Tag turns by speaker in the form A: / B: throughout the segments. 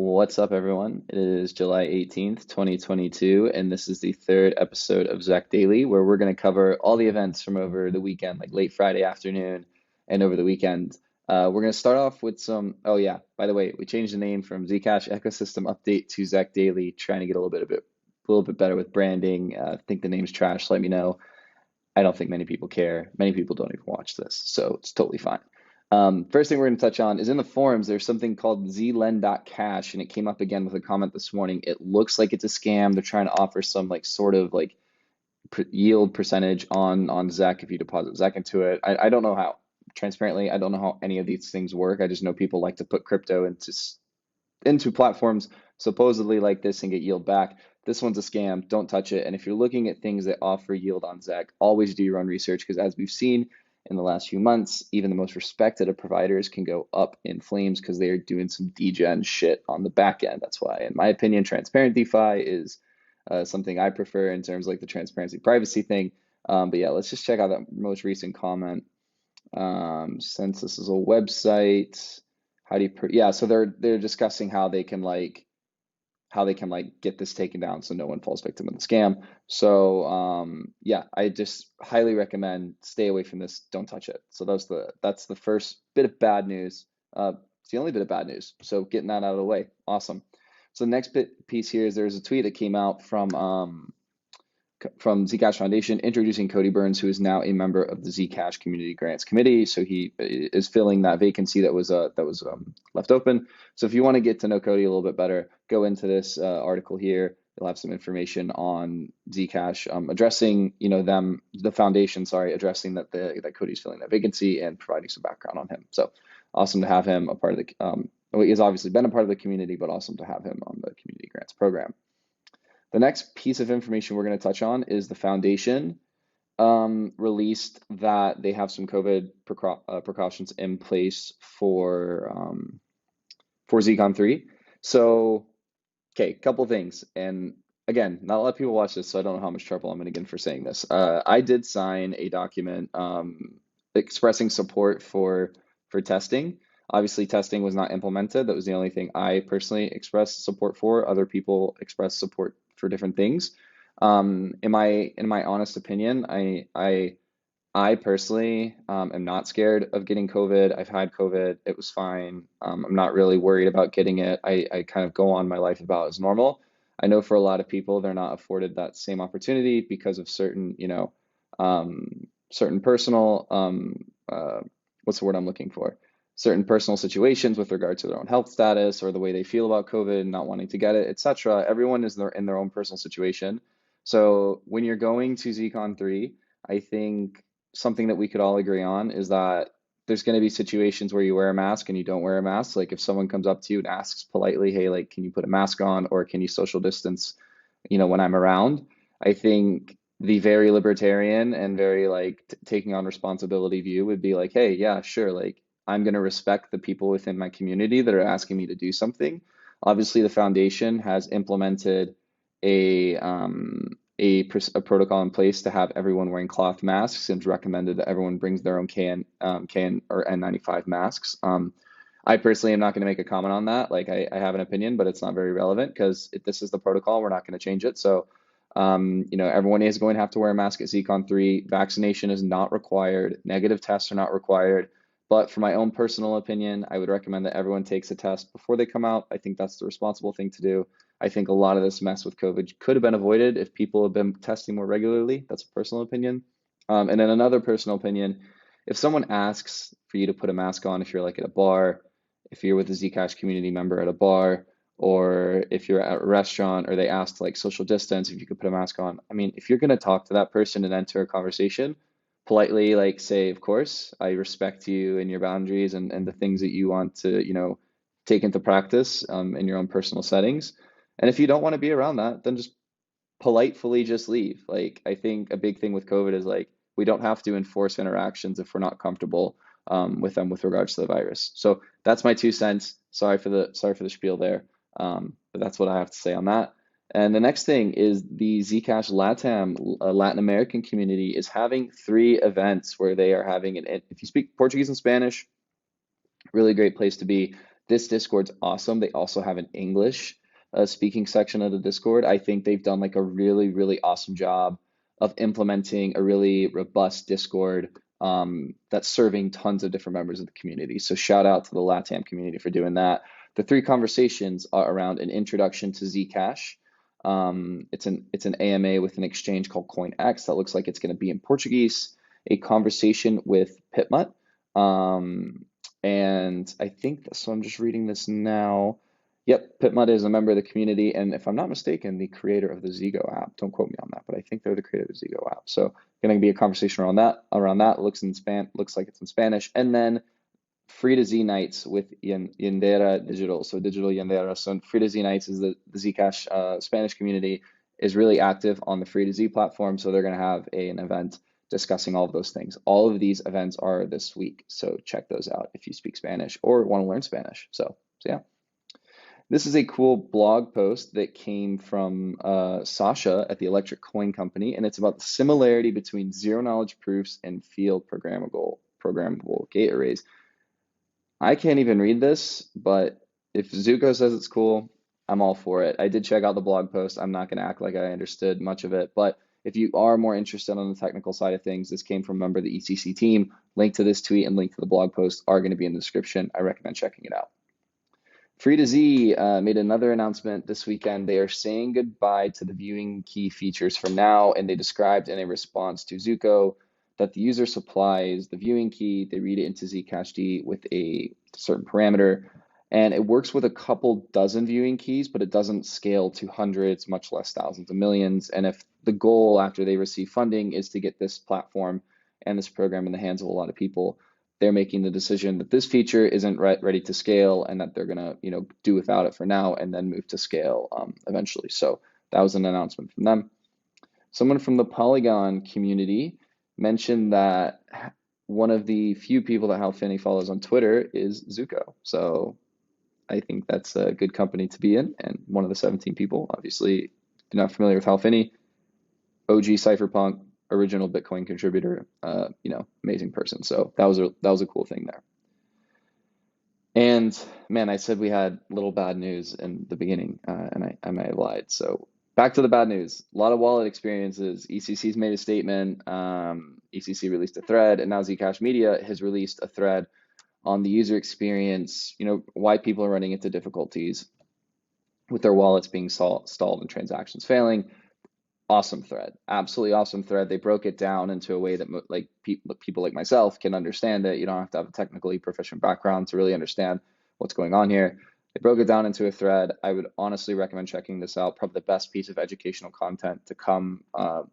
A: What's up, everyone? It is July 18th, 2022, and this is the third episode of ZecDaily, where we're going to cover all the events from over the weekend, like late Friday afternoon and over the weekend. We're going to start off with oh yeah, by the way, we changed the name from Zcash Ecosystem Update to ZecDaily, trying to get a little bit better with branding. I think the name's trash, let me know. I don't think many people care. Many people don't even watch this, so it's totally fine. First thing we're going to touch on is in the forums, there's something called Zlendot Cash, and it came up again with a comment this morning. It looks like it's a scam. They're trying to offer some like sort of like yield percentage on Zec if you deposit Zec into it. I don't know how. Transparently, I don't know how any of these things work. I just know people like to put crypto into platforms supposedly like this and get yield back. This one's a scam. Don't touch it. And if you're looking at things that offer yield on Zec, always do your own research because as we've seen in the last few months, even the most respected of providers can go up in flames because they are doing some degen shit on the back end. That's why, in my opinion, transparent DeFi is something I prefer in terms of like the transparency privacy thing. But yeah, let's just check out that most recent comment. Since this is a website, how do you yeah, so they're discussing how they can like get this taken down so no one falls victim of the scam. So yeah, I just highly recommend stay away from this. Don't touch it. So that's the first bit of bad news. It's the only bit of bad news. So getting that out of the way, awesome. So the next piece here is there's a tweet that came out from Zcash Foundation introducing Cody Burns, who is now a member of the Zcash Community Grants Committee. So he is filling that vacancy that was left open. So if you want to get to know Cody a little bit better, go into this article here. You'll have some information on Zcash addressing, the foundation, addressing that Cody's filling that vacancy and providing some background on him. So awesome to have him a part of the. He's obviously been a part of the community, but awesome to have him on the community grants program. The next piece of information we're going to touch on is the foundation released that they have some COVID precautions in place for Zcon 3. So, okay, couple things. And again, not a lot of people watch this, so I don't know how much trouble I'm going to get for saying this. I did sign a document expressing support for testing. Obviously, testing was not implemented. That was the only thing I personally expressed support for. Other people expressed support for different things. In my honest opinion, I personally am not scared of getting COVID. I've had COVID. It was fine. I'm not really worried about getting it. I kind of go on my life about as normal. I know for a lot of people, they're not afforded that same opportunity because of certain, certain personal, what's the word I'm looking for? Certain personal situations with regard to their own health status or the way they feel about COVID, not wanting to get it, etc. Everyone is in their own personal situation. So when you're going to Zcon 3, I think something that we could all agree on is that there's going to be situations where you wear a mask and you don't wear a mask. Like if someone comes up to you and asks politely, hey, like, can you put a mask on or can you social distance, when I'm around? I think the very libertarian and very like taking on responsibility view would be like, hey, yeah, sure, like I'm going to respect the people within my community that are asking me to do something. Obviously, the foundation has implemented a protocol in place to have everyone wearing cloth masks and recommended that everyone brings their own KN or N95 masks. I personally am not going to make a comment on that. Like I have an opinion, but it's not very relevant because if this is the protocol, we're not going to change it. So, everyone is going to have to wear a mask at Zcon 3. Vaccination is not required. Negative tests are not required. But for my own personal opinion, I would recommend that everyone takes a test before they come out. I think that's the responsible thing to do. I think a lot of this mess with COVID could have been avoided if people have been testing more regularly. That's a personal opinion. And then another personal opinion, if someone asks for you to put a mask on, if you're like at a bar, if you're with a Zcash community member at a bar, or if you're at a restaurant, or they ask like social distance, if you could put a mask on. I mean, if you're going to talk to that person and enter a conversation, politely like say, of course, I respect you and your boundaries and the things that you want to, take into practice in your own personal settings. And if you don't want to be around that, then just politely just leave. Like I think a big thing with COVID is like we don't have to enforce interactions if we're not comfortable with them with regards to the virus. So that's my 2 cents. Sorry for the spiel there, but that's what I have to say on that. And the next thing is the Zcash LATAM, Latin American community, is having 3 events where they are having if you speak Portuguese and Spanish, really great place to be. This Discord's awesome. They also have an English speaking section of the Discord. I think they've done like a really, really awesome job of implementing a really robust Discord that's serving tons of different members of the community. So shout out to the LATAM community for doing that. The 3 conversations are around an introduction to Zcash. It's an AMA with an exchange called CoinX that looks like it's going to be in Portuguese. A conversation with Pitmut. And I think, so I'm just reading this now. Yep, Pitmut is a member of the community, and if I'm not mistaken, the creator of the Zgo app. Don't quote me on that, but I think they're the creator of the Zgo app. So going to be a conversation around that. Looks like it's in Spanish, and then Free to Z nights with Yandera Digital. So Digital Yandera. So Free to Z nights is the Zcash Spanish community is really active on the Free to Z platform. So they're going to have an event discussing all of those things. All of these events are this week. So check those out if you speak Spanish or want to learn Spanish. So yeah. This is a cool blog post that came from Sasha at the Electric Coin Company, and it's about the similarity between zero-knowledge proofs and field programmable gate arrays. I can't even read this, but if Zuko says it's cool, I'm all for it. I did check out the blog post. I'm not going to act like I understood much of it, but if you are more interested on the technical side of things, this came from a member of the ECC team. Link to this tweet and link to the blog post are going to be in the description. I recommend checking it out. Free to Z made another announcement this weekend. They are saying goodbye to the viewing key features for now, and they described in a response to Zuko that the user supplies the viewing key, they read it into Zcashd with a certain parameter, and it works with a couple dozen viewing keys, but it doesn't scale to hundreds, much less thousands of millions. And if the goal after they receive funding is to get this platform and this program in the hands of a lot of people, they're making the decision that this feature isn't ready to scale and that they're gonna, do without it for now and then move to scale eventually. So that was an announcement from them. Someone from the Polygon community mentioned that one of the few people that Hal Finney follows on Twitter is Zuko. So I think that's a good company to be in, and one of the 17 people. Obviously, if you're not familiar with Hal Finney, OG cypherpunk, original Bitcoin contributor, amazing person. So that was a cool thing there. And man, I said we had little bad news in the beginning, and I may have lied. So back to the bad news. A lot of wallet experiences. ECC's made a statement. ECC released a thread, and now Zcash Media has released a thread on the user experience, why people are running into difficulties with their wallets being stalled and transactions failing. Awesome thread, absolutely awesome thread. They broke it down into a way that people like myself can understand it. You don't have to have a technically proficient background to really understand what's going on here. They broke it down into a thread. I would honestly recommend checking this out. Probably the best piece of educational content to come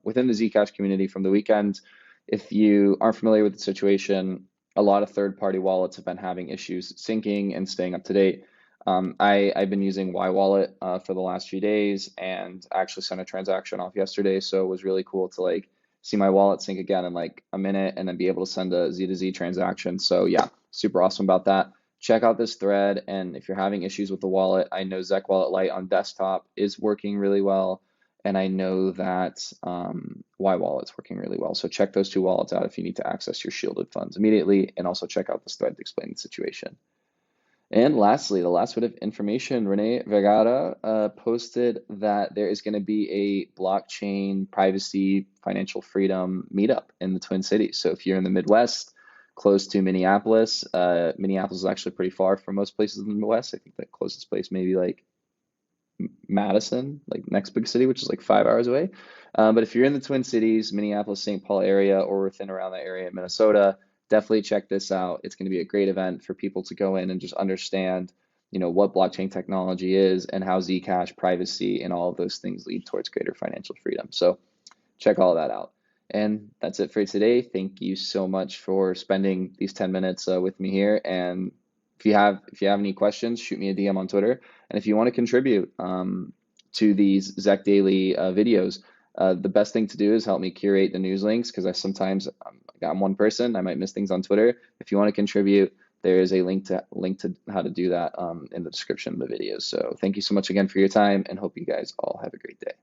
A: within the Zcash community from the weekend. If you aren't familiar with the situation, a lot of third-party wallets have been having issues syncing and staying up to date. I've been using Y Wallet for the last few days, and I actually sent a transaction off yesterday, so it was really cool to see my wallet sync again in a minute and then be able to send a Z to Z transaction. So yeah, super awesome about that. Check out this thread, and if you're having issues with the wallet, I know Zec Wallet Lite on desktop is working really well, and I know that Y Wallet's working really well. So check those two wallets out if you need to access your shielded funds immediately, and also check out this thread to explain the situation. And lastly, the last bit of information, Rene Vergara posted that there is going to be a blockchain privacy financial freedom meetup in the Twin Cities. So if you're in the Midwest, close to Minneapolis, Minneapolis is actually pretty far from most places in the Midwest. I think the closest place maybe Madison, next big city, which is 5 hours away. But if you're in the Twin Cities, Minneapolis, St. Paul area, or within around that area in Minnesota, definitely check this out. It's going to be a great event for people to go in and just understand, what blockchain technology is and how Zcash, privacy, and all of those things lead towards greater financial freedom. So check all that out. And that's it for today. Thank you so much for spending these 10 minutes with me here. And if you have any questions, shoot me a DM on Twitter. And if you want to contribute to these ZecDaily videos, the best thing to do is help me curate the news links, because I'm one person. I might miss things on Twitter. If you want to contribute, there is a link to how to do that in the description of the video. So thank you so much again for your time, and hope you guys all have a great day.